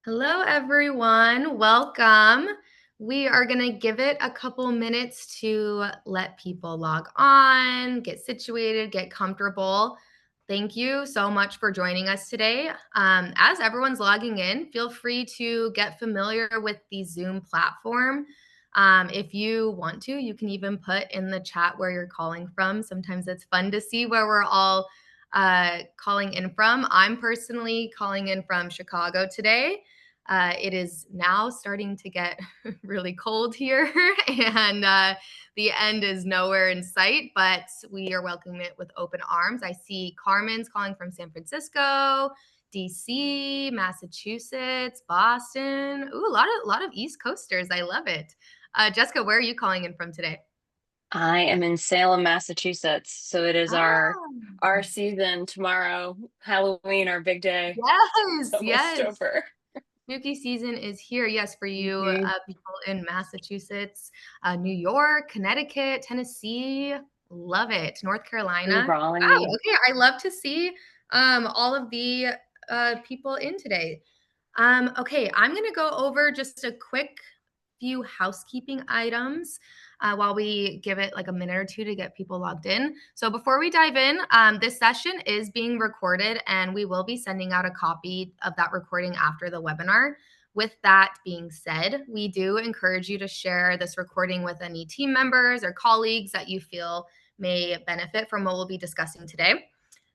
Hello, everyone. Welcome. We are going to give it a couple minutes to let people log on, get situated, get comfortable. Thank you so much for joining us today. As everyone's logging in, feel free to get familiar with the Zoom platform. If you want to, you can even put in the chat where you're calling from. Sometimes it's fun to see where we're all calling in from. I'm personally calling in from Chicago today. It is now starting to get really cold here, and the end is nowhere in sight, but we are welcoming it with open arms. I see Carmen's calling from San Francisco, DC, Massachusetts, Boston. Ooh, a lot of East Coasters. I love it. Jessica, where are you calling in from today? I am in Salem, Massachusetts. So it is our Ah, our season tomorrow, Halloween, our big day. It's yes, almost yes. over. Spooky season is here. Yes, for you Mhm. people in Massachusetts, New York, Connecticut, Tennessee. Love it. North Ooh, Carolina. Wow. Raleigh. Okay. I love to see all of the people in today. Okay, I'm going to go over just a quick few housekeeping items while we give it like a minute or two to get people logged in. So before we dive in, this session is being recorded and we will be sending out a copy of that recording after the webinar. With that being said, we do encourage you to share this recording with any team members or colleagues that you feel may benefit from what we'll be discussing today.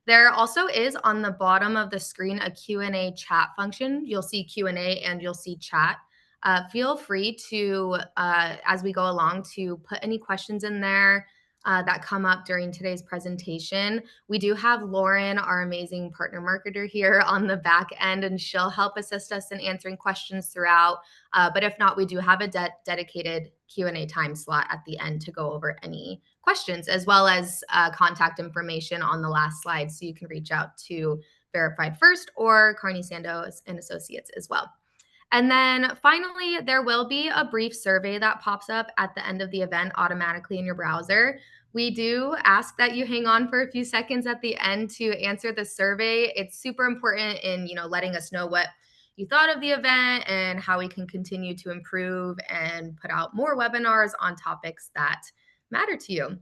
There also is on the bottom of the screen a Q&A chat function. You'll see Q&A and you'll see chat. Feel free to, as we go along, to put any questions in there that come up during today's presentation. We do have Lauren, our amazing partner marketer here on the back end, and she'll help assist us in answering questions throughout. But if not, we do have a dedicated Q&A time slot at the end to go over any questions, as well as contact information on the last slide. So you can reach out to Verified First or Carney Sandos and Associates as well. And then finally, there will be a brief survey that pops up at the end of the event automatically in your browser. We do ask that you hang on for a few seconds at the end to answer the survey. It's super important in, letting us know what you thought of the event and how we can continue to improve and put out more webinars on topics that matter to you.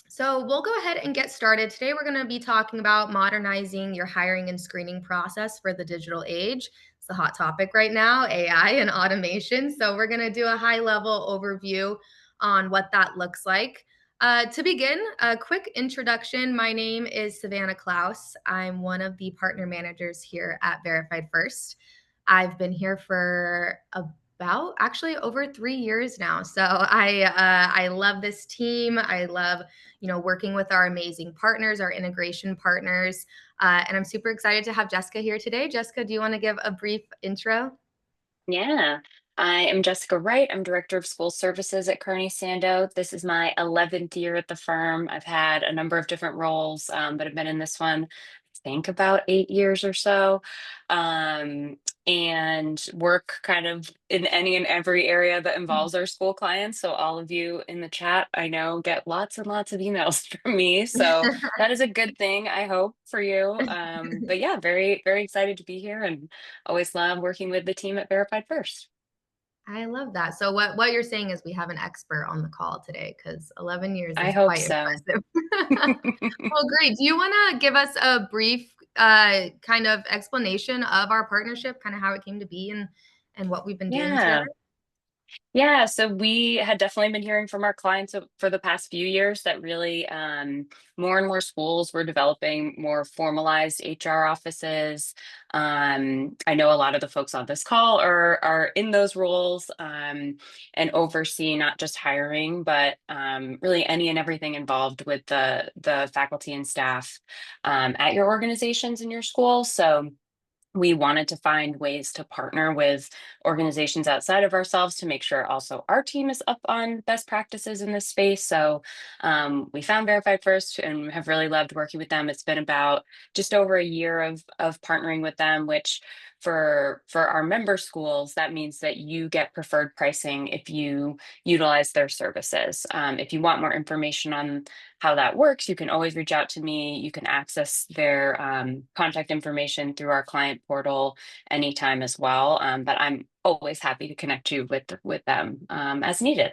So we'll go ahead and get started. Today, we're going to be talking about modernizing your hiring and screening process for the digital age. It's the hot topic right now, AI and automation. So we're going to do a high level overview on what that looks like. To begin, a quick introduction. My name is Savannah Klaus. I'm one of the partner managers here at Verified First. I've been here for about actually over 3 years now. So I love this team. I love working with our amazing partners, our integration partners. And I'm super excited to have Jessica here today. Jessica, do you want to give a brief intro? Yeah. I am Jessica Wright. I'm Director of School Services at Kearney Sando. This is my 11th year at the firm. I've had a number of different roles, but I've been in this one, I think, about 8 years or so, um, and work kind of in any and every area that involves our school clients. So all of you in the chat, I know, get lots and lots of emails from me. So that is a good thing, I hope, for you. But yeah, very, very excited to be here and always love working with the team at Verified First. I love that. So what you're saying is we have an expert on the call today because 11 years I is hope quite so. impressive. Well, great. Do you want to give us a brief kind of explanation of our partnership, kind of how it came to be and what we've been doing together? Yeah. Yeah, so we had definitely been hearing from our clients for the past few years that really more and more schools were developing more formalized HR offices. I know a lot of the folks on this call are in those roles and oversee not just hiring, but really any and everything involved with the faculty and staff at your organizations in your school. So we wanted to find ways to partner with organizations outside of ourselves to make sure also our team is up on best practices in this space. So we found Verified First and have really loved working with them. It's been about just over a year of partnering with them, which For our member schools, that means that you get preferred pricing if you utilize their services. If you want more information on how that works, you can always reach out to me. You can access their contact information through our client portal anytime as well. But I'm always happy to connect you with them as needed.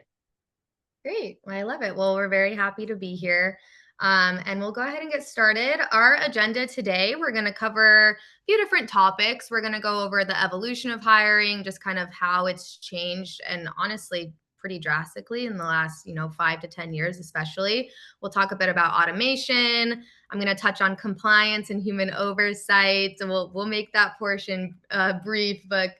Great. Well, I love it. Well, we're very happy to be here. And we'll go ahead and get started. Our agenda today, we're going to cover a few different topics. We're going to go over the evolution of hiring, just kind of how it's changed and honestly pretty drastically in the last, 5 to 10 years, especially. We'll talk a bit about automation. I'm going to touch on compliance and human oversight. So we'll make that portion brief, but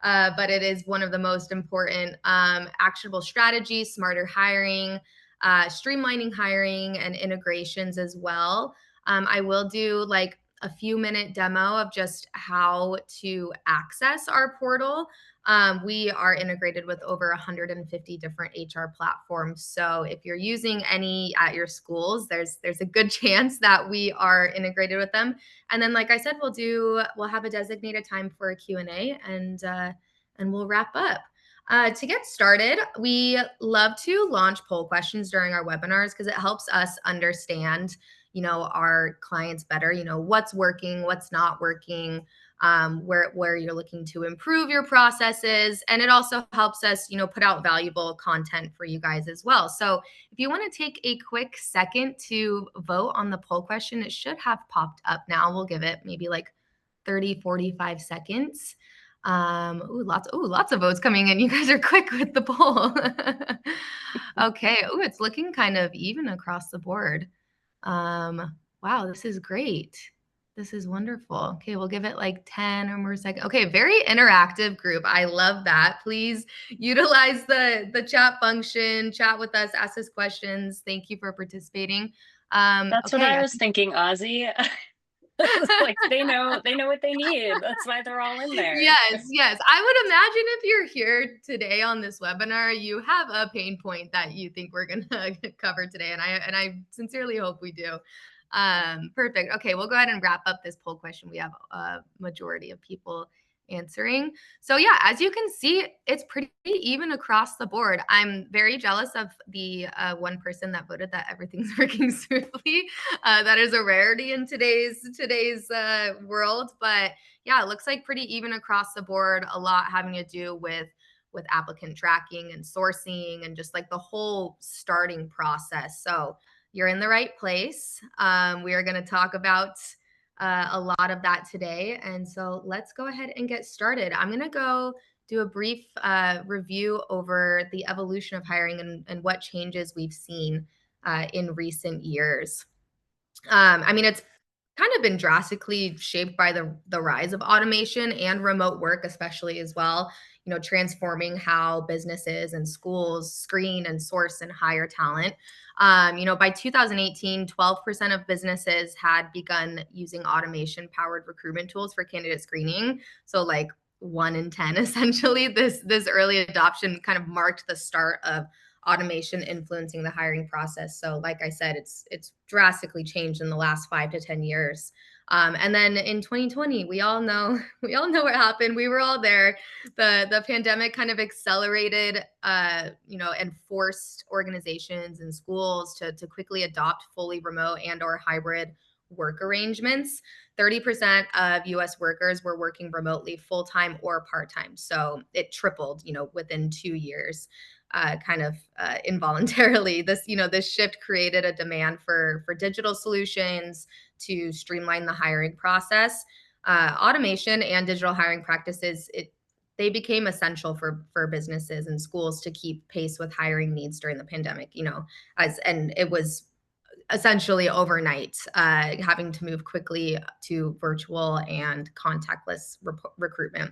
it is one of the most important actionable strategies, smarter hiring, streamlining hiring, and integrations as well. I will do like a few minute demo of just how to access our portal. We are integrated with over 150 different HR platforms. So if you're using any at your schools, there's a good chance that we are integrated with them. And then, like I said, we'll have a designated time for a Q&A, and we'll wrap up. To get started, we love to launch poll questions during our webinars because it helps us understand, our clients better. What's working, what's not working, where you're looking to improve your processes, and it also helps us, put out valuable content for you guys as well. So if you want to take a quick second to vote on the poll question, it should have popped up now. We'll give it maybe like 30, 45 seconds. Lots of votes coming in. You guys are quick with the poll. Okay. It's looking kind of even across the board. Wow, this is great. This is wonderful. Okay, we'll give it like 10 or more seconds. Okay, very interactive group. I love that. Please utilize the chat function, chat with us, ask us questions. Thank you for participating. That's what Okay, I was thinking, Ozzy. Like they know what they need. That's why they're all in there. Yes, yes. I would imagine if you're here today on this webinar, you have a pain point that you think we're going to cover today, and I sincerely hope we do. Perfect. Okay, we'll go ahead and wrap up this poll question. We have a majority of people answering. So yeah, as you can see, it's pretty even across the board. I'm very jealous of the one person that voted that everything's working smoothly. That is a rarity in today's world, but yeah, it looks like pretty even across the board. A lot having to do with applicant tracking and sourcing and just like the whole starting process. So you're in the right place. We are going to talk about a lot of that today. And so let's go ahead and get started. I'm going to go do a brief review over the evolution of hiring and what changes we've seen in recent years. I mean, it's kind of been drastically shaped by the rise of automation and remote work, especially as well. Transforming how businesses and schools screen and source and hire talent. By 2018, 12% of businesses had begun using automation-powered recruitment tools for candidate screening. So, like 1 in 10, essentially, this early adoption kind of marked the start of automation influencing the hiring process. So, like I said, it's drastically changed in the last 5 to 10 years. And then in 2020, we all know what happened. We were all there. The pandemic kind of accelerated, and forced organizations and schools to quickly adopt fully remote and/or hybrid work arrangements. 30% of US workers were working remotely full-time or part-time. So it tripled, within 2 years kind of involuntarily. This shift created a demand for digital solutions to streamline the hiring process. Automation and digital hiring practices, they became essential for businesses and schools to keep pace with hiring needs during the pandemic. And it was essentially overnight, having to move quickly to virtual and contactless recruitment.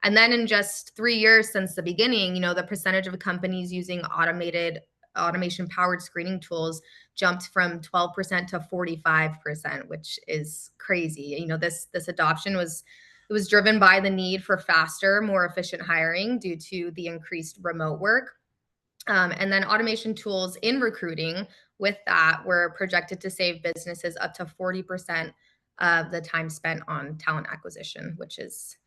And then in just 3 years since the beginning, the percentage of companies using automation powered screening tools jumped from 12% to 45%, which is crazy. This adoption was driven by the need for faster, more efficient hiring due to the increased remote work. And then automation tools in recruiting with that were projected to save businesses up to 40% of the time spent on talent acquisition, which is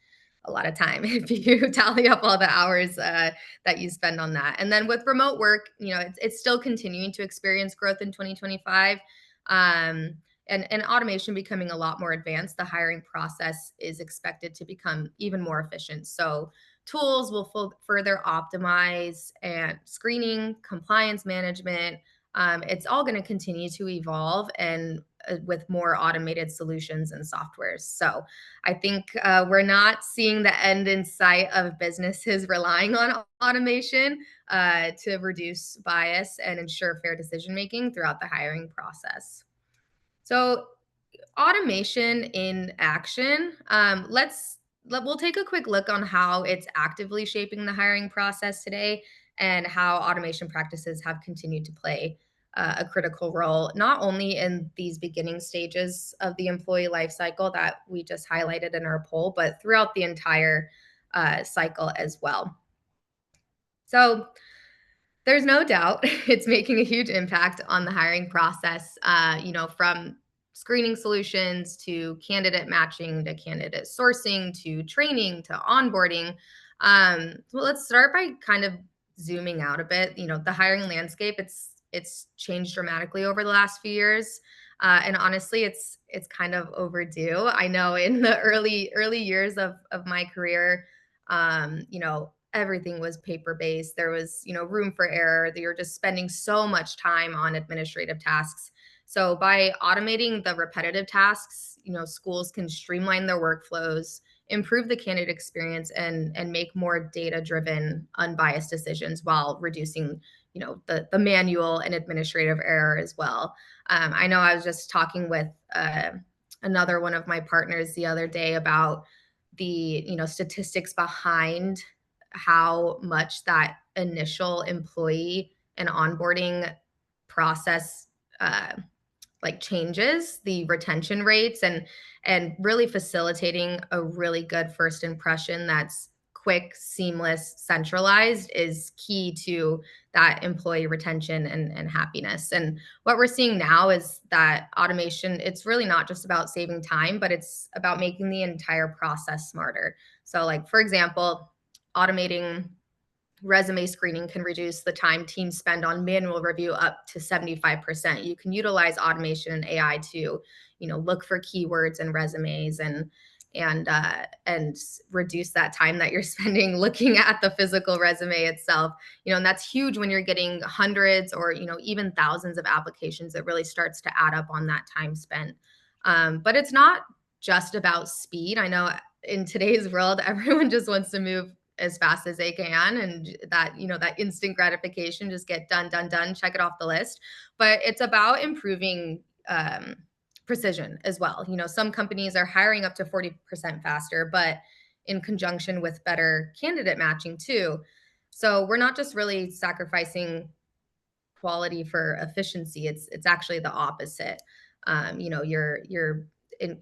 a lot of time if you tally up all the hours that you spend on that. And then with remote work, it's still continuing to experience growth in 2025. Um, and automation becoming a lot more advanced, the hiring process is expected to become even more efficient. So tools will further optimize and screening, compliance management. It's all going to continue to evolve and with more automated solutions and softwares. So I think we're not seeing the end in sight of businesses relying on automation to reduce bias and ensure fair decision making throughout the hiring process. So automation in action. We'll take a quick look on how it's actively shaping the hiring process today and how automation practices have continued to play a critical role, not only in these beginning stages of the employee life cycle that we just highlighted in our poll, but throughout the entire cycle as well. So there's no doubt it's making a huge impact on the hiring process, from screening solutions to candidate matching to candidate sourcing to training to onboarding. Well, let's start by kind of zooming out a bit. The hiring landscape, it's changed dramatically over the last few years. And honestly, it's kind of overdue. I know in the early years of my career, everything was paper based. There was, room for error. You're just spending so much time on administrative tasks. So by automating the repetitive tasks, schools can streamline their workflows, improve the candidate experience, and make more data driven, unbiased decisions while reducing, the manual and administrative error as well. I know I was just talking with another one of my partners the other day about the statistics behind how much that initial employee and onboarding process changes the retention rates and really facilitating a really good first impression that's quick, seamless, centralized is key to that employee retention and happiness. And what we're seeing now is that automation, it's really not just about saving time, but it's about making the entire process smarter. So like, for example, automating resume screening can reduce the time teams spend on manual review up to 75%. You can utilize automation and AI to, look for keywords in resumes and reduce that time that you're spending looking at the physical resume itself. And that's huge when you're getting hundreds or, even thousands of applications. It really starts to add up on that time spent. But it's not just about speed. I know in today's world, everyone just wants to move as fast as they can and that instant gratification, just get done, check it off the list. But it's about improving precision as well. Some companies are hiring up to 40% faster, but in conjunction with better candidate matching too. So we're not just really sacrificing quality for efficiency. It's actually the opposite.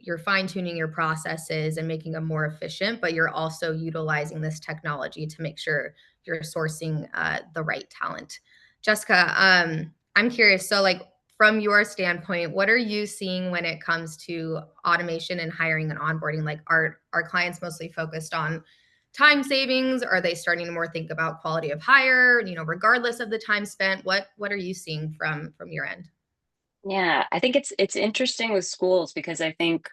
You're fine tuning your processes and making them more efficient, but you're also utilizing this technology to make sure you're sourcing the right talent. Jessica, I'm curious. So, like from your standpoint, what are you seeing when it comes to automation and hiring and onboarding? Like, are clients mostly focused on time savings? Are they starting to more think about quality of hire? Regardless of the time spent, what are you seeing from your end? Yeah, I think it's interesting with schools because I think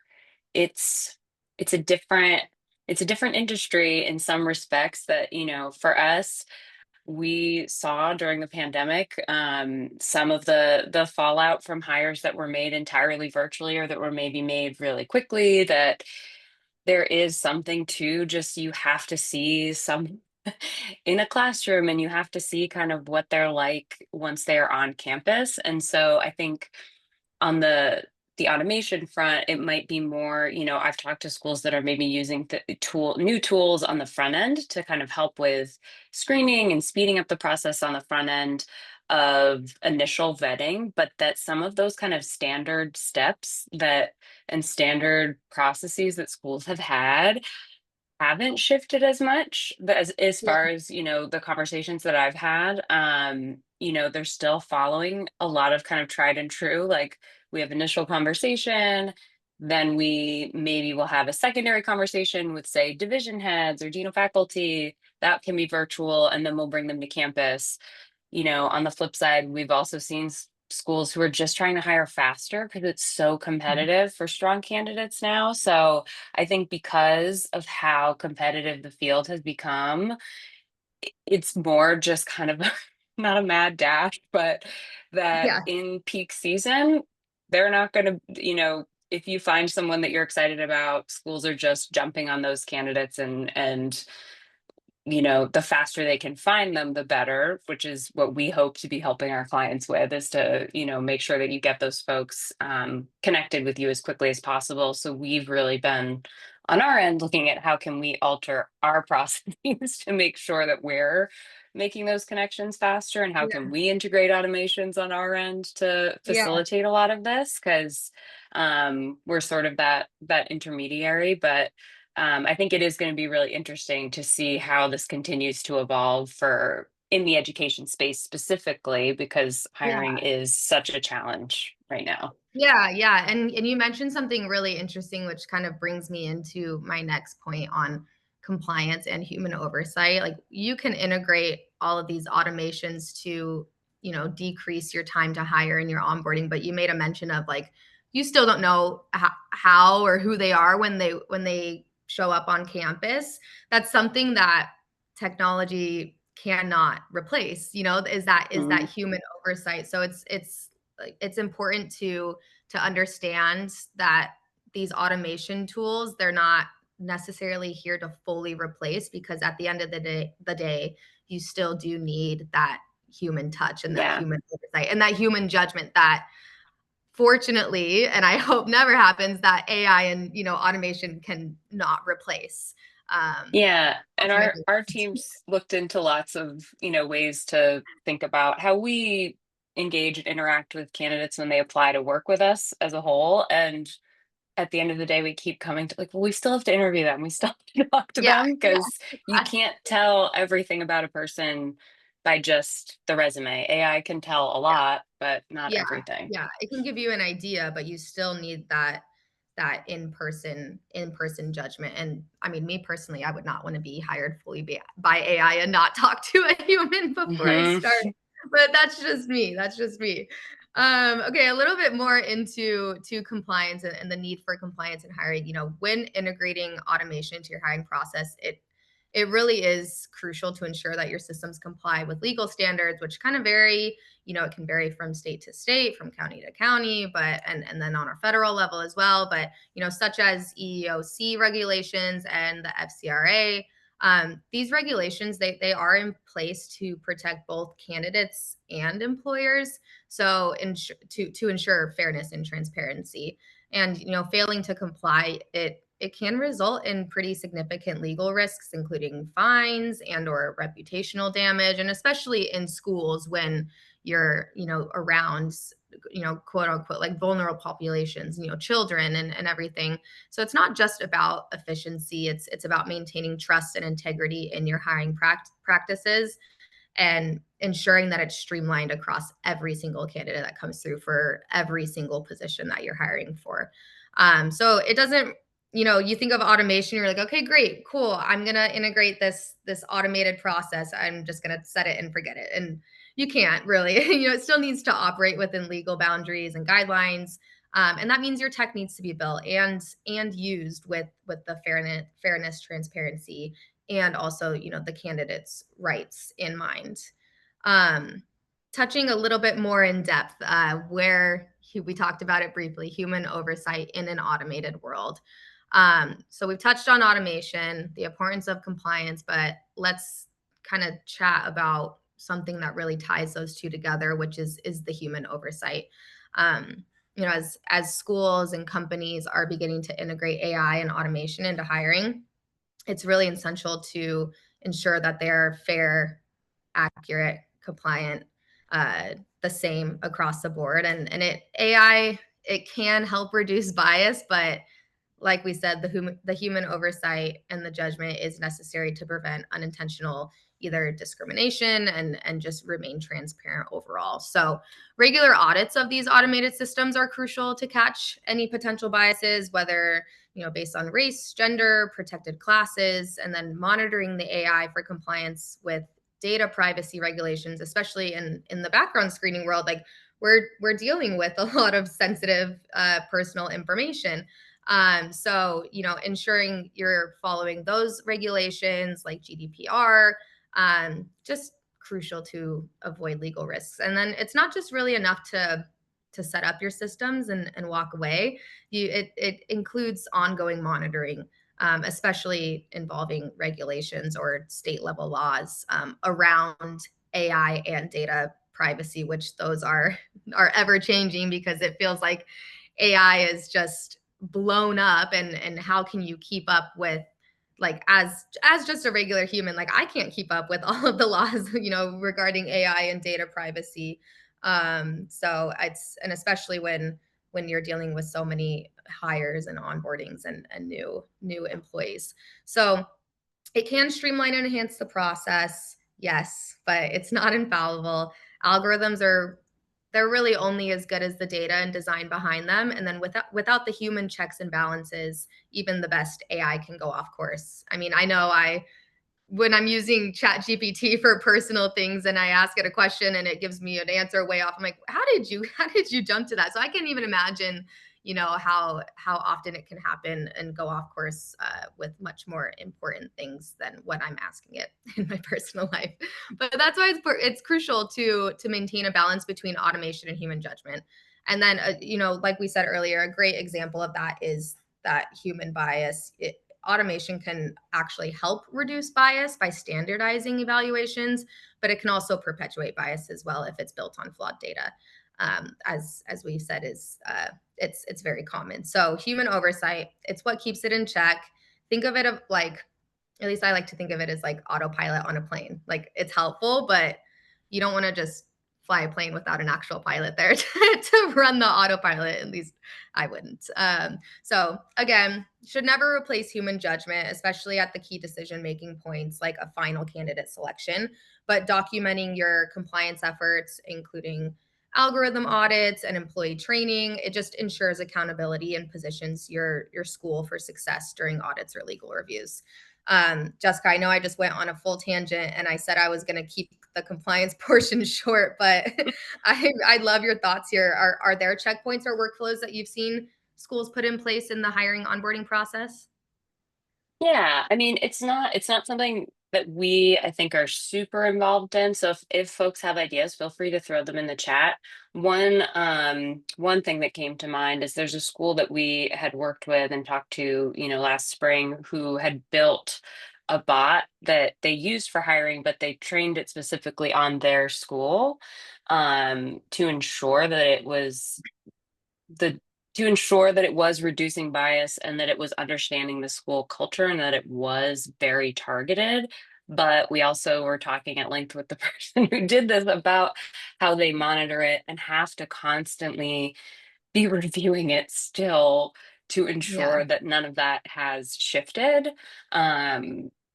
it's it's a different it's a different industry in some respects that, for us, we saw during the pandemic, some of the fallout from hires that were made entirely virtually or that were maybe made really quickly, that there is something to just you have to see some in a classroom and you have to see kind of what they're like once they're on campus. And so I think on the automation front, it might be more, I've talked to schools that are maybe using new tools on the front end to kind of help with screening and speeding up the process on the front end of initial vetting, but that some of those kind of standard steps that and standard processes that schools have had haven't shifted as much, but as Yeah. far as, the conversations that I've had, they're still following a lot of kind of tried and true, like we have initial conversation, then we maybe will have a secondary conversation with, say, division heads or dean of faculty. That can be virtual, and then we'll bring them to campus. On the flip side, we've also seen schools who are just trying to hire faster because it's so competitive for strong candidates now. So I think because of how competitive the field has become, it's more just kind of not a mad dash, but that Yeah, in peak season, they're not going to, if you find someone that you're excited about, schools are just jumping on those candidates, and the faster they can find them, the better, which is what we hope to be helping our clients with, is to, make sure that you get those folks connected with you as quickly as possible. So we've really been on our end looking at how can we alter our processes to make sure that we're making those connections faster, and how can yeah, we integrate automations on our end to yeah, facilitate a lot of this, because we're sort of that intermediary. But I think it is going to be really interesting to see how this continues to evolve for in the education space specifically, because hiring yeah. is such a challenge right now. Yeah, yeah. And you mentioned something really interesting, which kind of brings me into my next point on compliance and human oversight. Like you can integrate all of these automations to, decrease your time to hire and your onboarding, but you made a mention of like you still don't know how or who they are when they show up on campus. That's something that technology cannot replace, is that Mhm. human oversight. So it's like it's important to understand that these automation tools, they're not necessarily here to fully replace, because at the end of the day you still do need that human touch and that Yeah. human oversight and that human judgment that fortunately, and I hope never happens, that AI and automation can not replace. Yeah, and That's my our big teams looked into lots of, ways to think about how we engage and interact with candidates when they apply to work with us as a whole. And at the end of the day, we keep coming to like, well, we still have to interview them. We still have to talk to yeah, them, yeah, because you can't tell everything about a person by just the resume. AI can tell a lot, but not yeah, everything. yeah. It can give you an idea, but you still need that in person judgment. And I mean, me personally, I would not want to be hired fully by AI and not talk to a human before I Hmm. start. But that's just me. That's just me. Okay, a little bit more into to compliance and the need for compliance in hiring. When integrating automation into your hiring process, it really is crucial to ensure that your systems comply with legal standards, which kind of vary. It can vary from state to state, from county to county, but and then on our federal level as well. But such as EEOC regulations and the FCRA, these regulations, they are in place to protect both candidates and employers. So to ensure fairness and transparency, and failing to comply, it can result in pretty significant legal risks, including fines and or reputational damage, and especially in schools when you're around quote unquote like vulnerable populations, children and everything. So it's not just about efficiency, it's about maintaining trust and integrity in your hiring practices, and ensuring that it's streamlined across every single candidate that comes through for every single position that you're hiring for. So it doesn't, you think of automation, you're like, okay, great, cool. I'm gonna integrate this automated process. I'm just gonna set it and forget it. And you can't really, it still needs to operate within legal boundaries and guidelines. And that means your tech needs to be built and used with the fairness, transparency, and also the candidate's rights in mind. um, Touching a little bit more in depth, where we talked about it briefly, human oversight in an automated world. So we've touched on automation, the importance of compliance, but let's kind of chat about something that really ties those two together, which is the human oversight. As schools and companies are beginning to integrate AI and automation into hiring, it's really essential to ensure that they're fair, accurate, compliant, the same across the board. And AI, it can help reduce bias, but like we said, the human oversight and the judgment is necessary to prevent unintentional either discrimination and just remain transparent overall. So regular audits of these automated systems are crucial to catch any potential biases, whether based on race, gender, protected classes, and then monitoring the AI for compliance with data privacy regulations, especially in the background screening world. Like we're dealing with a lot of sensitive personal information. So ensuring you're following those regulations like GDPR, just crucial to avoid legal risks. And then it's not just really enough to set up your systems and walk away. It includes ongoing monitoring, especially involving regulations or state level laws around AI and data privacy, which those are ever changing because it feels like AI is just blown up, and how can you keep up with, like, as just a regular human, like I can't keep up with all of the laws regarding AI and data privacy. So it's, and especially when you're dealing with so many hires and onboardings and new employees. So it can streamline and enhance the process, yes, but it's not infallible. Algorithms are, they're really only as good as the data and design behind them. And then without the human checks and balances, even the best AI can go off course. I mean, I know I when I'm using Chat GPT for personal things and I ask it a question and it gives me an answer way off, I'm like, how did you jump to that? So I can't even imagine, how often it can happen and go off course with much more important things than what I'm asking it in my personal life. But that's why it's crucial to maintain a balance between automation and human judgment. And then, like we said earlier, a great example of that is that human bias. Automation can actually help reduce bias by standardizing evaluations, but it can also perpetuate bias as well if it's built on flawed data. As we've said, is it's very common. So human oversight, it's what keeps it in check. Think of it of like, at least I like to think of it as like autopilot on a plane. Like it's helpful, but you don't want to just fly a plane without an actual pilot there to run the autopilot. At least I wouldn't. So again, should never replace human judgment, especially at the key decision making points like a final candidate selection. But documenting your compliance efforts, including algorithm audits and employee training, it just ensures accountability and positions your school for success during audits or legal reviews. Jessica, I know I just went on a full tangent and I said I was going to keep the compliance portion short, but I love your thoughts here. Are there checkpoints or workflows that you've seen schools put in place in the hiring onboarding process? Yeah, I mean, it's not something that we, I think, are super involved in. So if folks have ideas, feel free to throw them in the chat. One thing that came to mind is there's a school that we had worked with and talked to, last spring, who had built a bot that they used for hiring, but they trained it specifically on their school, to ensure that it was the to ensure that it was reducing bias and that it was understanding the school culture and that it was very targeted. But we also were talking at length with the person who did this about how they monitor it and have to constantly be reviewing it still to Yeah. ensure that none of that has shifted.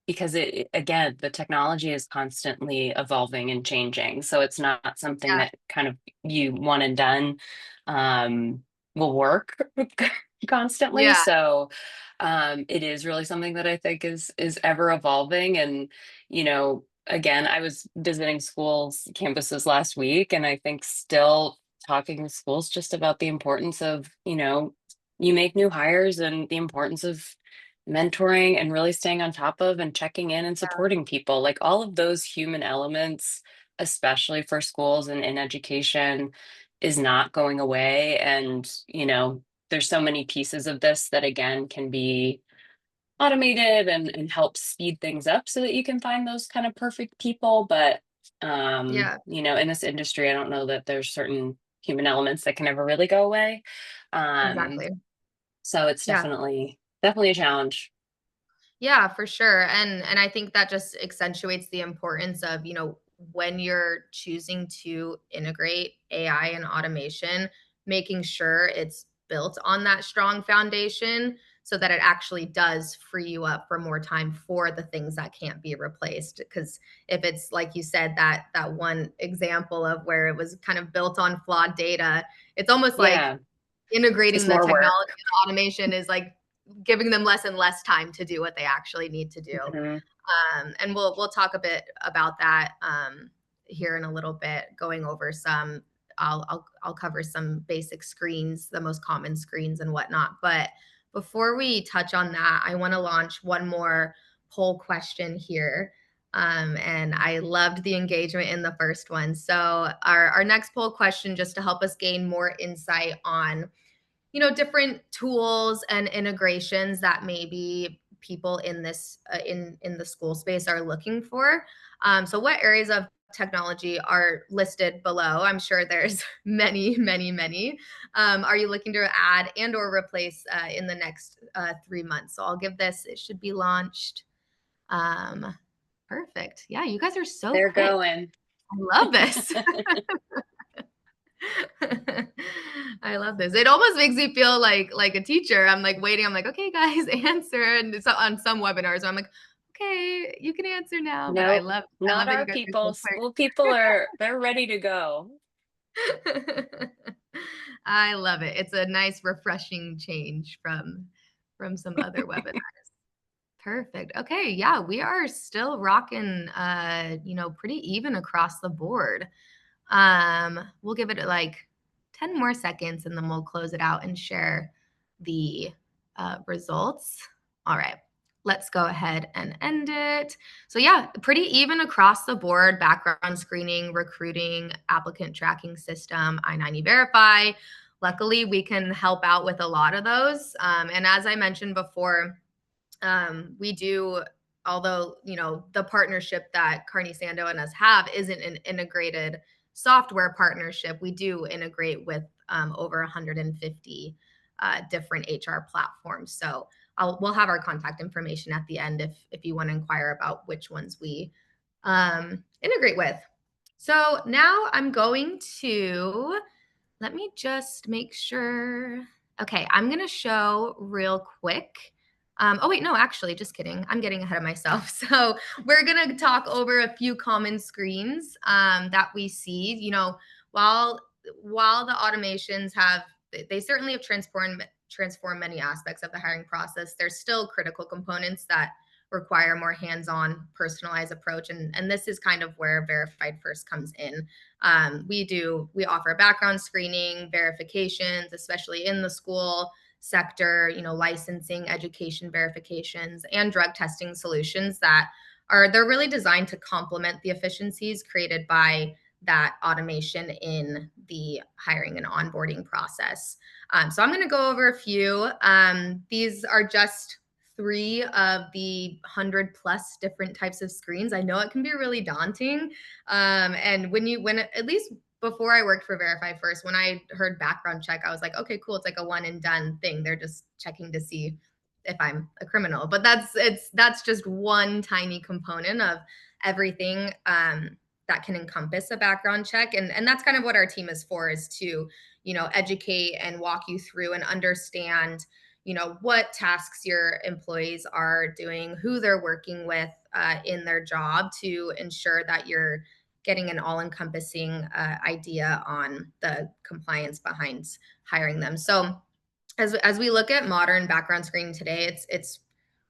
Because again, the technology is constantly evolving and changing. So it's not something Yeah. that kind of you one and done, um, will work constantly. Yeah. So it is really something that I think is ever evolving. And, again, I was visiting schools campuses last week, and I think still talking to schools just about the importance of, you make new hires and the importance of mentoring and really staying on top of and checking in and supporting people. Like all of those human elements, especially for schools and in education, is not going away. And, there's so many pieces of this that again can be automated and help speed things up so that you can find those kind of perfect people. But Yeah. in this industry, I don't know that there's certain human elements that can ever really go away. Um, Exactly. so it's Yeah. definitely a challenge. Yeah, for sure. And I think that just accentuates the importance of, when you're choosing to integrate AI and automation, making sure it's built on that strong foundation. so that it actually does free you up for more time for the things that can't be replaced. Because if it's like you said, that one example of where it was kind of built on flawed data, it's almost like Yeah, integrating just the more work. technology and automation is like giving them less and less time to do what they actually need to do. Mhm. And we'll talk a bit about that here in a little bit, going over some. I'll cover some basic screens, the most common screens and whatnot. But before we touch on that, I want to launch one more poll question here. And I loved the engagement in the first one. So our next poll question, just to help us gain more insight on different tools and integrations that maybe people in this in the school space are looking for. So what areas of technology are listed below? I'm sure there's many, many, many. Are you looking to add and or replace in the next 3 months? So I'll give this, it should be launched. um, Perfect. Yeah, you guys are so They're quick. going. I love this. I love this. It almost makes me feel like a teacher. I'm like waiting. I'm like, okay, guys, answer. And it's on some webinars, I'm like, okay, you can answer now. But Nope, I love not that you our guys people. are School people they're ready to go. so quick. I love it. It's a nice, refreshing change from some other webinars. Perfect. Okay, yeah, we are still rocking. Pretty even across the board. We'll give it like 10 more seconds and then we'll close it out and share the results. All right, let's go ahead and end it. So, yeah, pretty even across the board: background screening, recruiting, applicant tracking system, I-90 Verify. Luckily, we can help out with a lot of those. And as I mentioned before, we do, although the partnership that Carney Sando and us have isn't an integrated software partnership, we do integrate with over 150 different HR platforms. So we'll have our contact information at the end if you want to inquire about which ones we integrate with. So now I'm going to, let me just make sure. Okay, I'm going to show real quick. Oh, wait, no, actually, just kidding. I'm getting ahead of myself. So we're going to talk over a few common screens that we see. While the automations they certainly have transformed many aspects of the hiring process, there's still critical components that require more hands-on, personalized approach. And this is kind of where Verified First comes in. We offer background screening, verifications, especially in the school sector, licensing, education verifications, and drug testing solutions they're really designed to complement the efficiencies created by that automation in the hiring and onboarding process. So I'm going to go over a few. These are just three of the 100+ different types of screens. I know it can be really daunting. And at least before I worked for Verify First, when I heard background check, I was like, okay, cool. It's like a one and done thing. They're just checking to see if I'm a criminal. But that's just one tiny component of everything that can encompass a background check. And that's kind of what our team is for, is to, educate and walk you through and understand, what tasks your employees are doing, who they're working with in their job, to ensure that you're getting an all-encompassing idea on the compliance behind hiring them. So as we look at modern background screening today, it's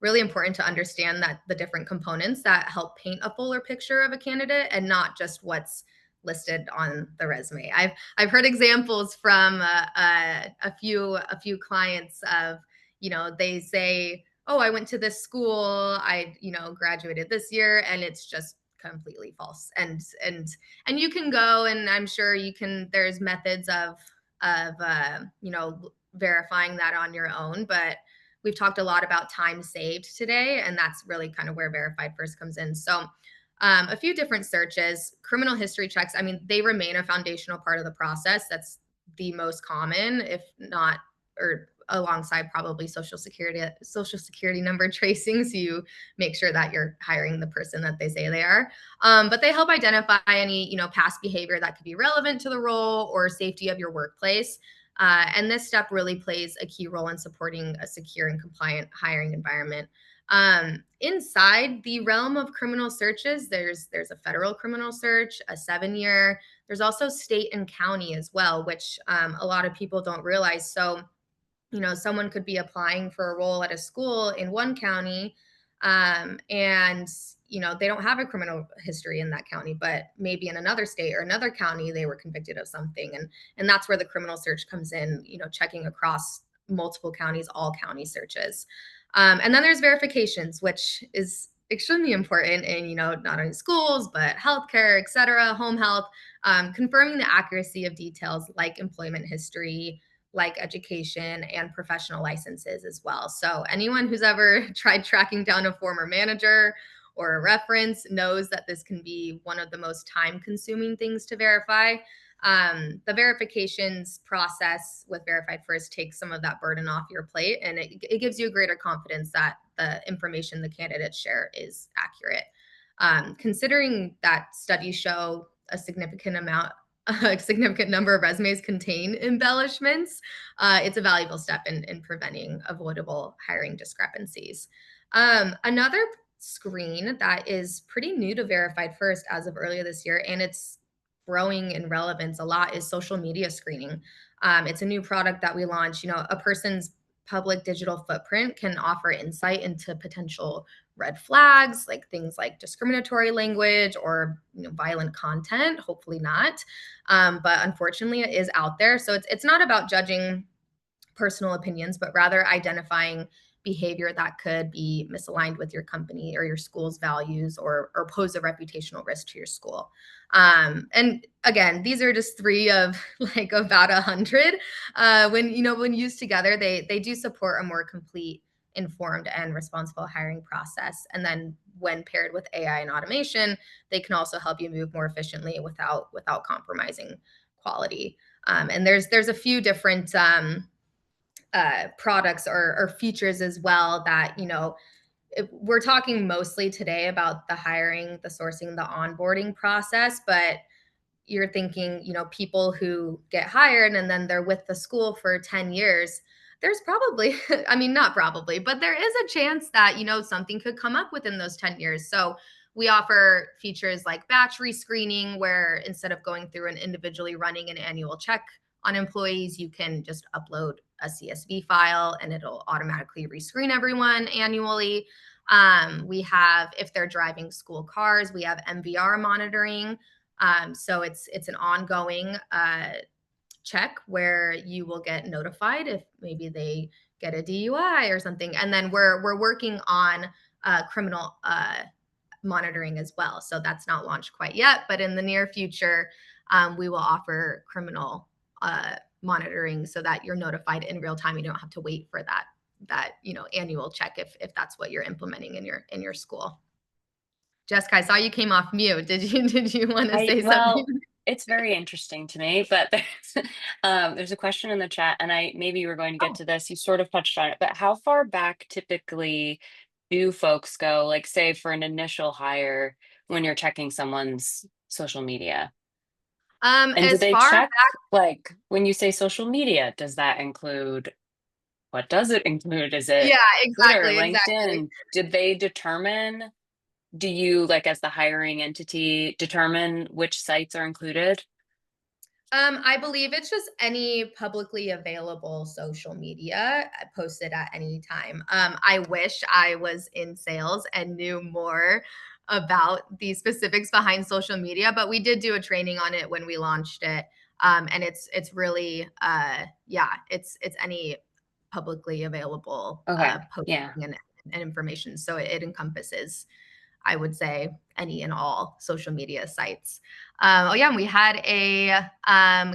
really important to understand that the different components that help paint a fuller picture of a candidate, and not just what's listed on the resume. I've heard examples from a few clients of, they say, oh, I went to this school, I graduated this year, and it's just completely false. And you can go, and I'm sure there's methods of verifying that on your own. But we've talked a lot about time saved today, and that's really kind of where Verified First comes in. So a few different searches. Criminal history checks, I mean, they remain a foundational part of the process. That's the most common, if not, or alongside probably social security number tracing, so you make sure that you're hiring the person that they say they are. But they help identify any past behavior that could be relevant to the role or safety of your workplace. And this step really plays a key role in supporting a secure and compliant hiring environment. Inside the realm of criminal searches, there's a federal criminal search, a 7 year. There's also state and county as well, which a lot of people don't realize. So someone could be applying for a role at a school in one county, and they don't have a criminal history in that county, but maybe in another state or another county they were convicted of something, and that's where the criminal search comes in, checking across multiple counties, all county searches. And then there's verifications, which is extremely important in not only schools but healthcare, et cetera, home health, confirming the accuracy of details like employment history, like education and professional licenses as well. So anyone who's ever tried tracking down a former manager or a reference knows that this can be one of the most time consuming things to verify. The verifications process with Verified First takes some of that burden off your plate, and it gives you a greater confidence that the information the candidates share is accurate. Considering that studies show a significant number of resumes contain embellishments, it's a valuable step in preventing avoidable hiring discrepancies. Another screen that is pretty new to Verified First as of earlier this year, and it's growing in relevance a lot, is social media screening. It's a new product that we launched. A person's public digital footprint can offer insight into potential red flags, like things like discriminatory language or violent content. Hopefully not, but unfortunately, it is out there. So it's not about judging personal opinions, but rather identifying behavior that could be misaligned with your company or your school's values, or pose a reputational risk to your school. And again, these are just three of like about 100. When used together, they do support a more complete, informed, and responsible hiring process. And then when paired with AI and automation, they can also help you move more efficiently without compromising quality. And there's a few different products or features as well that we're talking mostly today about the hiring, the sourcing, the onboarding process, but you're thinking, people who get hired and then they're with the school for 10 years, there's probably, I mean, not probably, but there is a chance that, something could come up within those 10 years. So we offer features like batch rescreening, where instead of going through and individually running an annual check on employees, you can just upload a CSV file and it'll automatically rescreen everyone annually. We have, if they're driving school cars, we have MVR monitoring. So it's an ongoing check where you will get notified if maybe they get a DUI or something. And then we're working on criminal monitoring as well. So that's not launched quite yet, but in the near future, we will offer criminal monitoring so that you're notified in real time. You don't have to wait for that annual check if that's what you're implementing in your school. Jessica, I saw you came off mute. Did you want to say something? Well, it's very interesting to me, but there's a question in the chat, and maybe you were going to get Oh, to this. You sort of touched on it, but how far back typically do folks go, like say for an initial hire, when you're checking someone's social media? And do as they far check, like when you say social media, does that include, what does it include? Is it Yeah, Twitter, exactly. LinkedIn? Did they determine, do you, like as the hiring entity, determine which sites are included? I believe it's just any publicly available social media posted at any time. I wish I was in sales and knew more about the specifics behind social media, but we did do a training on it when we launched it. And it's really yeah, it's any publicly available Okay. Yeah. posting and information. So it encompasses, I would say, any and all social media sites. Oh yeah, and we had a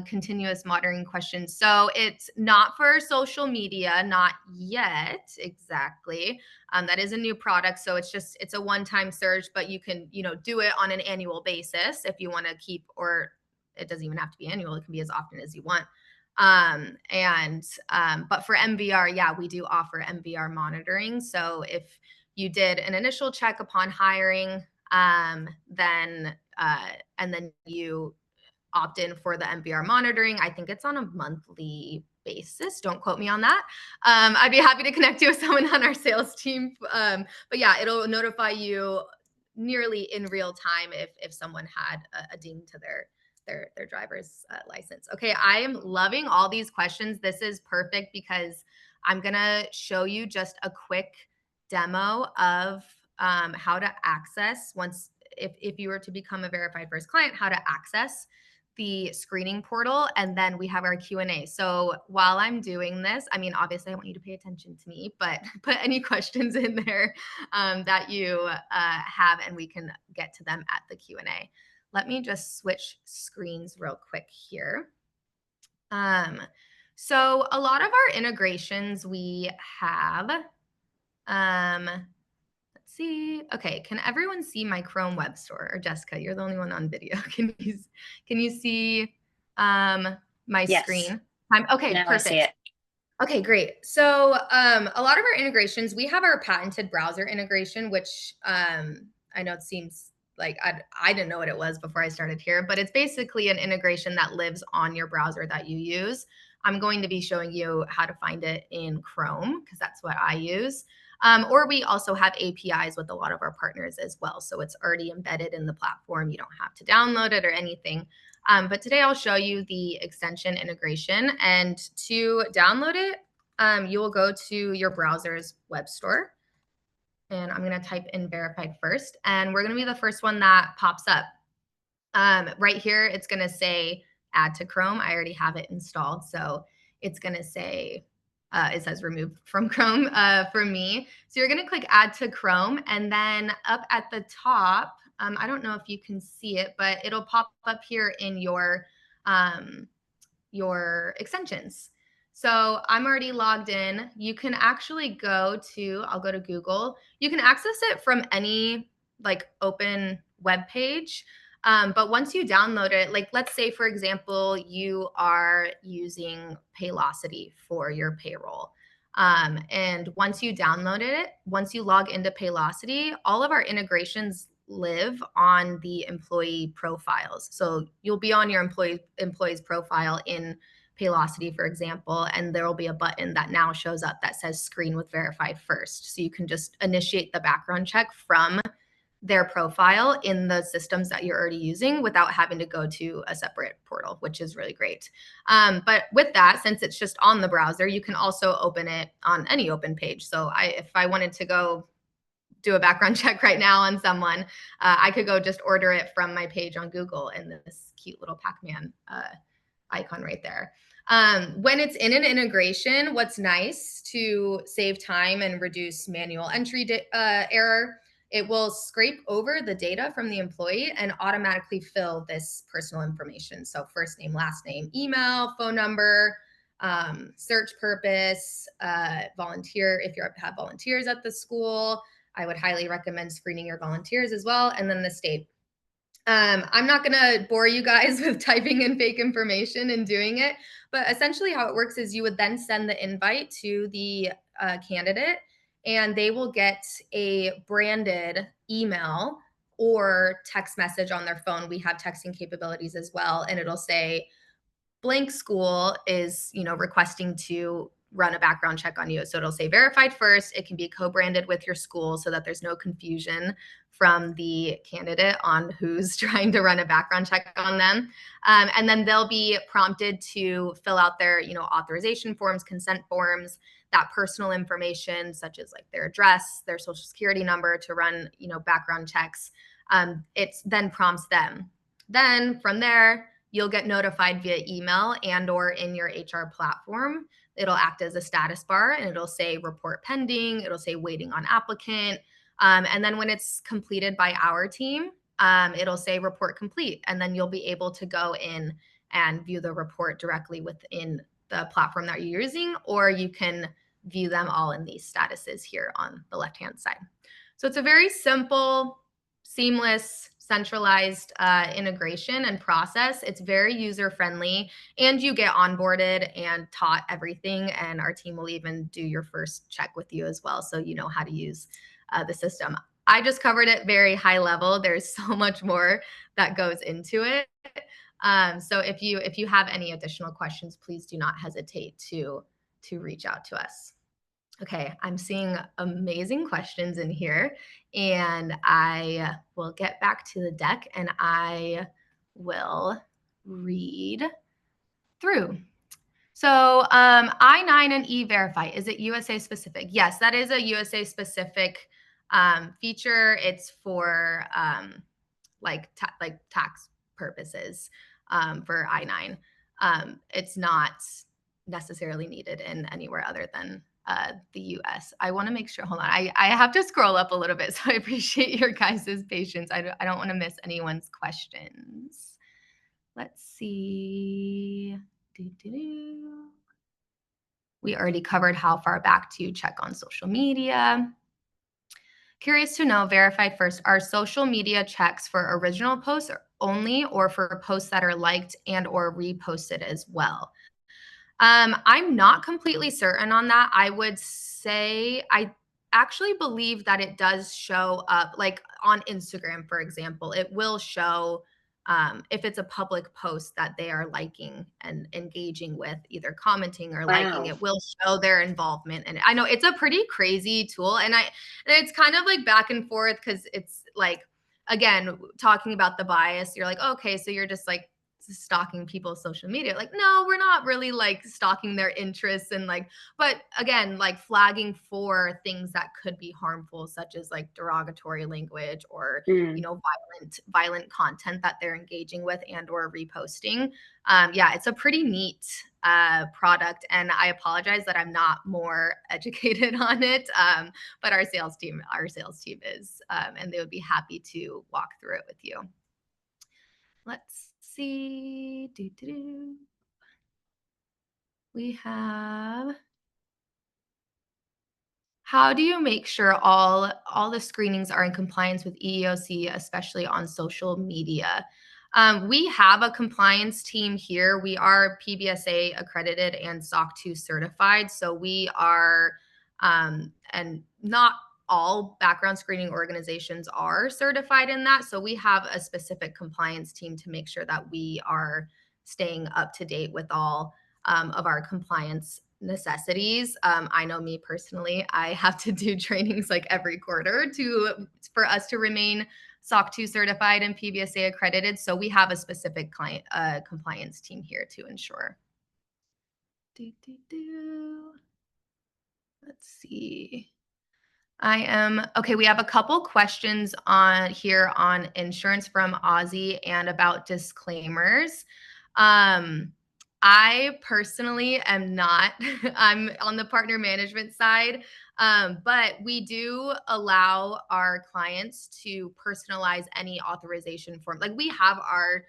continuous monitoring question. So it's not for social media, not yet exactly. That is a new product, so it's a one-time search, but you can do it on an annual basis if you want to keep, or it doesn't even have to be annual; it can be as often as you want. But for MVR, yeah, we do offer MVR monitoring. So if you did an initial check upon hiring, then and then you opt in for the MVR monitoring. I think it's on a monthly basis. Don't quote me on that. I'd be happy to connect you with someone on our sales team. But yeah, it'll notify you nearly in real time if someone had a ding to their driver's license. Okay, I am loving all these questions. This is perfect because I'm gonna show you just a quick demo of how to access once if you were to become a verified first client, how to access the screening portal, and then we have our Q&A. So while I'm doing this, I mean, obviously I want you to pay attention to me, but put any questions in there that you have, and we can get to them at the Q&A. Let me just switch screens real quick here. So a lot of our integrations we have, let's see. Okay, can everyone see my Chrome web store? Or Jessica, you're the only one on video. Can you see my Yes. screen? Okay, Now I see perfect. it. Okay, great. So a lot of our integrations, we have our patented browser integration, which I know it seems like I didn't know what it was before I started here, but it's basically an integration that lives on your browser that you use. I'm going to be showing you how to find it in Chrome because that's what I use. Or we also have APIs with a lot of our partners as well. So it's already embedded in the platform. You don't have to download it or anything. But today I'll show you the extension integration. And to download it, you will go to your browser's web store. And I'm going to type in verified first. And we're going to be the first one that pops up. Right here, it's going to say add to Chrome. I already have it installed. So it's going to say, it says remove from Chrome for me. So you're going to click add to Chrome. And then up at the top, I don't know if you can see it, but it'll pop up here in your extensions. So I'm already logged in. You can actually I'll go to Google. You can access it from any like open web page. But once you download it, like let's say, for example, you are using Paylocity for your payroll. And once you downloaded it, once you log into Paylocity, all of our integrations live on the employee profiles. So you'll be on your employee's profile in Paylocity, for example, and there will be a button that now shows up that says screen with verified first. So you can just initiate the background check from their profile in the systems that you're already using without having to go to a separate portal, which is really great. But with that, since it's just on the browser, you can also open it on any open page. So if I wanted to go do a background check right now on someone, I could go just order it from my page on Google in this cute little Pac-Man icon right there. When it's in an integration, what's nice to save time and reduce manual entry error, it will scrape over the data from the employee and automatically fill this personal information. So first name, last name, email, phone number, search purpose, volunteer, if you have volunteers at the school, I would highly recommend screening your volunteers as well, and then the state. I'm not going to bore you guys with typing in fake information and doing it, but essentially how it works is you would then send the invite to the candidate, and they will get a branded email or text message on their phone. We have texting capabilities as well, and it'll say, blank school is, requesting to run a background check on you. So it'll say verified first. It can be co-branded with your school so that there's no confusion from the candidate on who's trying to run a background check on them. And then they'll be prompted to fill out their, authorization forms, consent forms, that personal information, such as like their address, their social security number to run, background checks. It then prompts them. Then from there, you'll get notified via email and or in your HR platform. It'll act as a status bar and it'll say report pending. It'll say waiting on applicant. And then when it's completed by our team, it'll say report complete. And then you'll be able to go in and view the report directly within the platform that you're using, or you can view them all in these statuses here on the left-hand side. So it's a very simple, seamless, centralized integration and process. It's very user-friendly, and you get onboarded and taught everything. And our team will even do your first check with you as well, so you know how to use the system. I just covered it very high level. There's so much more that goes into it. So if you have any additional questions, please do not hesitate to reach out to us. Okay, I'm seeing amazing questions in here, and I will get back to the deck and I will read through. So I-9 and E-Verify, is it USA specific? Yes, that is a USA specific feature. It's for like tax purposes for I-9. It's not necessarily needed in anywhere other than the US. I want to make sure, hold on, I have to scroll up a little bit, so I appreciate your guys' patience. I don't want to miss anyone's questions. Let's see. Doo-doo-doo. We already covered how far back to check on social media. Curious to know, verified first, are social media checks for original posts only or for posts that are liked and or reposted as well? I'm not completely certain on that. I would say I actually believe that it does show up, like on Instagram, for example, it will show if it's a public post that they are liking and engaging with, either commenting or liking, Wow. it will show their involvement. And I know it's a pretty crazy tool, and it's kind of like back and forth because it's like, again, talking about the bias, you're like, okay, so you're just like stalking people's social media. Like, no, we're not really like stalking their interests and like, but again, like flagging for things that could be harmful, such as like derogatory language or, Mm. violent content that they're engaging with and or reposting. Yeah, it's a pretty neat product, and I apologize that I'm not more educated on it. But our sales team is, and they would be happy to walk through it with you. Let's see. Doo-doo-doo. We have, how do you make sure all the screenings are in compliance with EEOC, especially on social media? We have a compliance team here. We are PBSA accredited and SOC 2 certified. So we are, and not all background screening organizations are certified in that. So we have a specific compliance team to make sure that we are staying up to date with all of our compliance necessities. I know me personally, I have to do trainings like every quarter for us to remain SOC 2 certified and PBSA accredited. So we have a specific client compliance team here to ensure. Do, do, do. Let's see. I am okay. We have a couple questions on here on insurance from Ozzy and about disclaimers. Um, I personally am not, I'm on the partner management side, but we do allow our clients to personalize any authorization form. Like we have our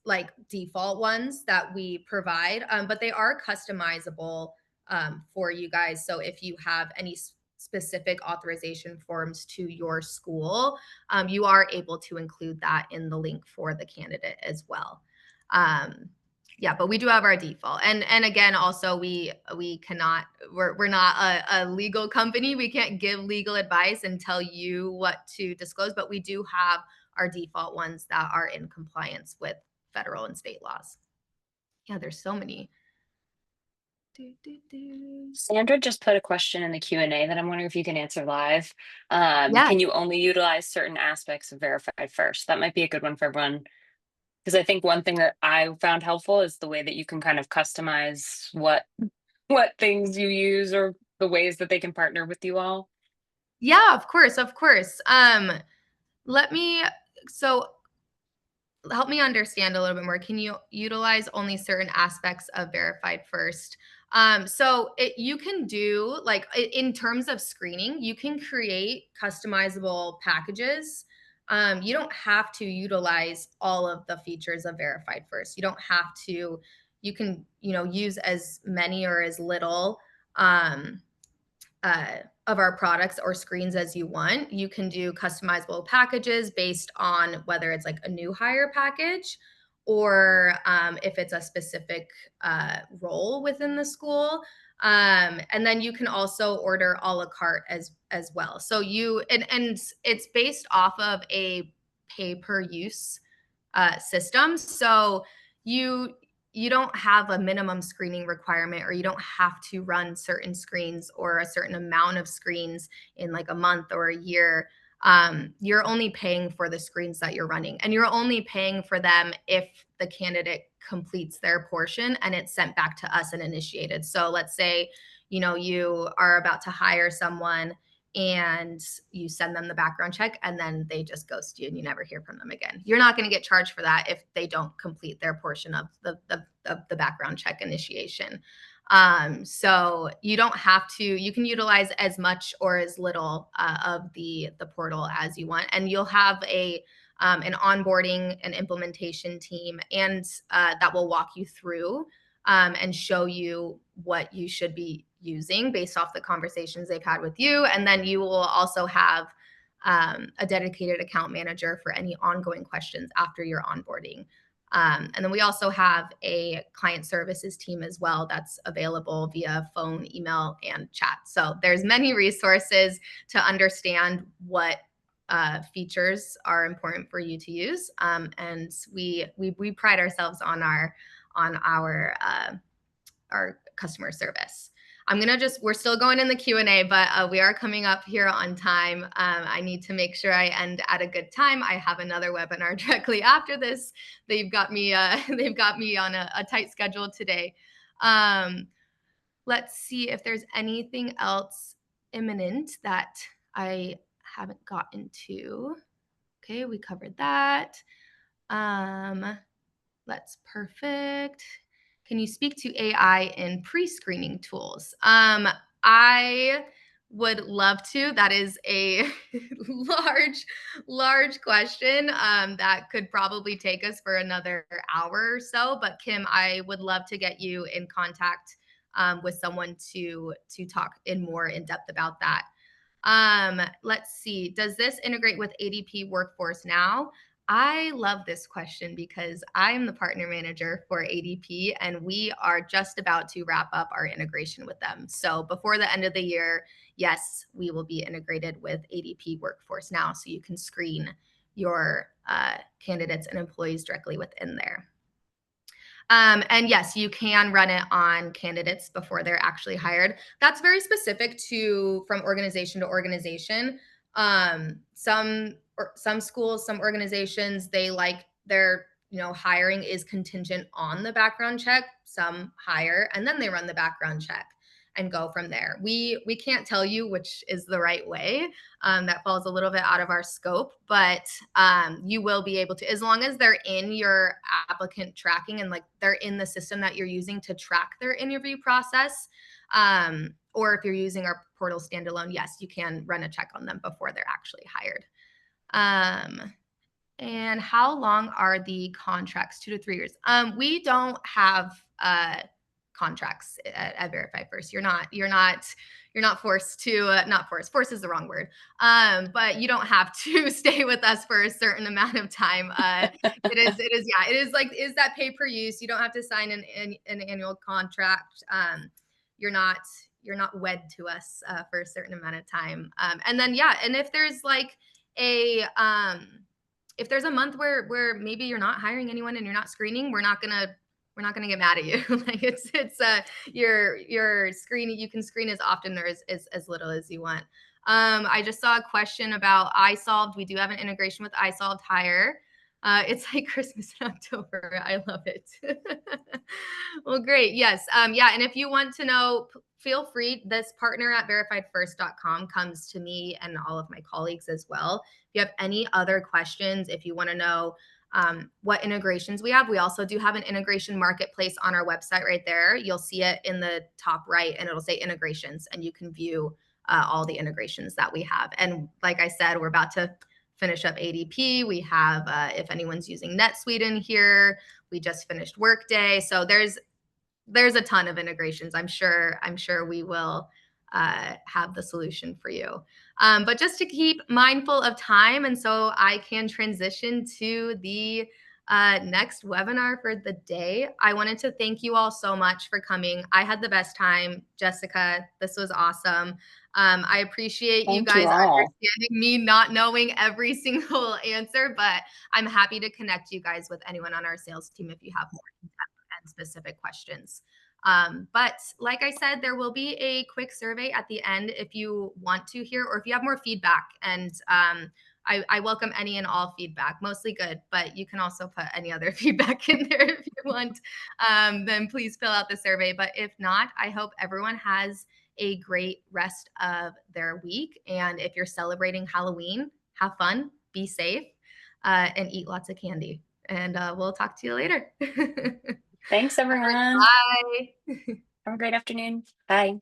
like default ones that we provide, but they are customizable for you guys. So if you have any specific authorization forms to your school, you are able to include that in the link for the candidate as well. Yeah, but we do have our default, and again, also we cannot, we're not a legal company. We can't give legal advice and tell you what to disclose, but we do have our default ones that are in compliance with federal and state laws. Yeah, there's so many. Do, do, do. Sandra just put a question in the Q&A that I'm wondering if you can answer live. Yeah. Can you only utilize certain aspects of verified first? That might be a good one for everyone. Because I think one thing that I found helpful is the way that you can kind of customize what things you use or the ways that they can partner with you all. Yeah, of course, of course. Let me, so help me understand a little bit more. Can you utilize only certain aspects of verified first? You can do like in terms of screening, you can create customizable packages. You don't have to utilize all of the features of verified first. You don't have to. You can, use as many or as little. Of our products or screens as you want. You can do customizable packages based on whether it's like a new hire package or if it's a specific role within the school. And then you can also order a la carte as well. So and it's based off of a pay per use systems. So you you don't have a minimum screening requirement, or you don't have to run certain screens or a certain amount of screens in like a month or a year. You're only paying for the screens that you're running, and you're only paying for them if the candidate completes their portion and it's sent back to us and initiated. So let's say, you are about to hire someone and you send them the background check and then they just ghost you and you never hear from them again. You're not going to get charged for that if they don't complete their portion of the background check initiation. So you don't have to, you can utilize as much or as little of the portal as you want. And you'll have an onboarding and implementation team, and that will walk you through and show you what you should be using based off the conversations they've had with you. And then you will also have a dedicated account manager for any ongoing questions after your onboarding. And then we also have a client services team as well that's available via phone, email, and chat. So there's many resources to understand what features are important for you to use. And we pride ourselves on our customer service. We're still going in the Q&A, but we are coming up here on time. I need to make sure I end at a good time. I have another webinar directly after this. They've got me on a tight schedule today. Let's see if there's anything else imminent that I haven't gotten to. Okay, we covered that. That's perfect. Can you speak to AI in pre-screening tools? I would love to. That is a large question that could probably take us for another hour or so. But Kim, I would love to get you in contact with someone to talk more in depth about that. Let's see. Does this integrate with ADP Workforce Now? I love this question because I am the partner manager for ADP, and we are just about to wrap up our integration with them. So before the end of the year, yes, we will be integrated with ADP Workforce Now, so you can screen your candidates and employees directly within there. And yes, you can run it on candidates before they're actually hired. That's very specific from organization to organization. Some schools, some organizations, they like their hiring is contingent on the background check. Some hire and then they run the background check and go from there. We can't tell you which is the right way. That falls a little bit out of our scope, but you will be able to, as long as they're in your applicant tracking and like they're in the system that you're using to track their interview process. Or if you're using our portal standalone, yes, you can run a check on them before they're actually hired. And how long are the contracts? 2 to 3 years. We don't have contracts at Verify First. You're not forced to, not forced. Force is the wrong word. But you don't have to stay with us for a certain amount of time. It is that pay per use. You don't have to sign an annual contract. You're not wed to us for a certain amount of time. And then, and if there's like if there's a month where maybe you're not hiring anyone and you're not screening, we're not gonna get mad at you. Like your screening, you can screen as often or as little as you want. I just saw a question about iSolved. We do have an integration with iSolved Hire. It's like Christmas in October. I love it. Well, great. Yes. And if you want to know, feel free. This partner at verifiedfirst.com comes to me and all of my colleagues as well. If you have any other questions, if you want to know what integrations we have, we also do have an integration marketplace on our website right there. You'll see it in the top right and it'll say integrations, and you can view all the integrations that we have. And like I said, we're about to finish up ADP. We have, if anyone's using NetSuite in here, we just finished Workday. So there's a ton of integrations. I'm sure we will have the solution for you. But just to keep mindful of time, and so I can transition to the next webinar for the day. I wanted to thank you all so much for coming. I had the best time. Jessica, this was awesome. I appreciate you Thank you guys all. understanding me not knowing every single answer, but I'm happy to connect you guys with anyone on our sales team if you have more and specific questions. But like I said, there will be a quick survey at the end if you want to hear or if you have more feedback. And I welcome any and all feedback, mostly good, but you can also put any other feedback in there if you want. Then please fill out the survey. But if not, I hope everyone has a great rest of their week. And if you're celebrating Halloween, have fun, be safe, and eat lots of candy. And we'll talk to you later. Thanks, All everyone. right, bye. Have a great afternoon. Bye.